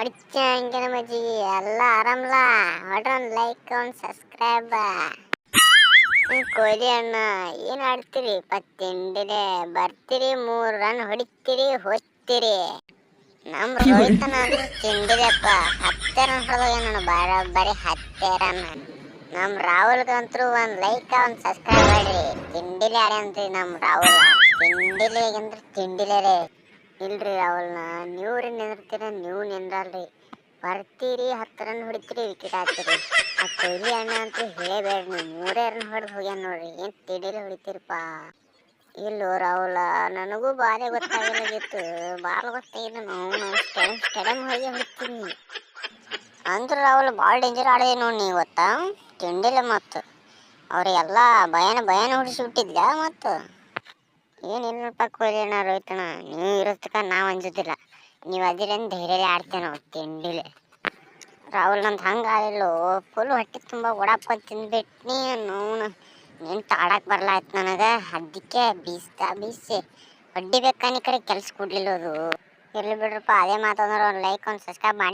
ಅಡಿಚ ಹಂಗೆ ಮಜ್ಜಿ ಎಲ್ಲ ಆರಾಮ್ಲ ಹೊಡ್ರಿ ಒಂದು ಲೈಕ್ ಒಂದು ಸಬ್ಸ್ಕ್ರೈಬ್. ಕೊಹ್ಲಿ ಅಣ್ಣ ಏನು ಆಡ್ತೀರಿ ತಿಂಡಿಲೆ ಬರ್ತೀರಿ 3 ರನ್ ಹೊಡಿತೀರಿ ಹೋಗ್ತೀರಿ. ನಮ್ಮ ರೋಹಿತನ ಅಂದ್ರೆ ತಿಂಡಿಲೆಪ್ಪ 10 ರನ್ ಹೊಡೆದೋಗ್ಯಾನ ಬರೀ 10 ರನ್. ನಮ್ಮ ರಾಹುಲ್ಗಂತೂ ಒಂದು ಲೈಕ್ ಒಂದು ಸಬ್ಸ್ಕ್ರೈಬ್ ಮಾಡ್ರಿ. ತಿಂಡಿಲೆ ಆಡ್ಯಾನ್ರಿ ನಮ್ಮ ರಾಹುಲ್. ತಿಂಡಿಲೆ ಅಂದ್ರೆ ತಿಂಡಿಲೆ ರೀ. ಇಲ್ರಿ ರಾಹುಲ್ನ ನೀವು ರೀ ನಿಂದಿರ್ತೀರ, ನೀವು ನಿಂದ್ರಲ್ರಿ. ಬರ್ತೀರಿ 10 ರನ್ ಹೊಡಿತೀರಿ ವಿಕೆಟ್ ಹಾಕ್ತೀರಿ. ಆ ಕೊಹ್ಲಿ ಅಣ್ಣ ಅಂತೂ ಹೇಳಬೇಡ್ರಿ, ನೀವು 3 ರನ್ ಹೊಡೆದು ಹೋಗ್ಯಾನ ನೋಡ್ರಿ. ಏನು ತಿಂಡಿಲೆ ಹೊಡಿತೀರಪ್ಪ. ಇಲ್ಲೋ ರಾಹುಲ, ನನಗೂ ಬಾರಿ ಗೊತ್ತಾಗಲಾಗಿತ್ತು. ಭಾಳ ಗೊತ್ತಾಗಿಲ್ಲ. ನಾವು ಸ್ಟೇಡಿಯಂ ಹೋಗಿ ಹೊಡಿತೀನಿ ಅಂದ್ರೆ ರಾಹುಲ್ ಭಾಳ ಡೇಂಜರ್ ಆಡಿದೆ ನೋಡಿ ನೀವು ಗೊತ್ತಾ. ತಿಂಡಿಲೆ ಮತ್ತು ಅವರಿಗೆಲ್ಲ ಭಯನ ಹೊಡಿಸಿಬಿಟ್ಟಿದ್ಲ. ಮತ್ತು ಏನಿಲ್ಲಪ್ಪ ಕೊಹ್ಲಿ ಅಣ್ಣ ರೋಹಿತಣ್ಣ, ನೀವು ಇರೋದಕ್ಕೆ ನಾವು ಅಂಜೋದಿಲ್ಲ. ನೀವು ಅದಿರೇನು ಧೈರ್ಯ ಆಡ್ತೇವೆ ನಾವು ತಿಂಡಿಲೆ. ರಾಹುಲ್ ನಂದು ಹಂಗೆ ಆಡಿಲ್ಲೋ, ಫುಲ್ ಹೊಟ್ಟೆ ತುಂಬ ವಡಾಪಾವ್ ತಿಂದ್ಬಿಟ್ನಿ. ನಿಂತು ಆಡಕ್ಕೆ ಬರಲಾಯ್ತು ನನಗೆ. ಅದಕ್ಕೆ ಬೀಸಿ ಹೊಡಿಬೇಕನ್ನ ಕಡೆ ಕೆಲ್ಸ ಕೊಡ್ಲಿಲ್ಲ ಅದು. ಇರಲಿ ಬಿಡ್ರಪ್ಪ, ಅದೇ ಮಾತಂದ್ರೆ ಒಂದು ಲೈಕ್ ಒಂದು ಸಬ್ಸ್ಕ್ರೈಬ್ ಮಾಡಿ.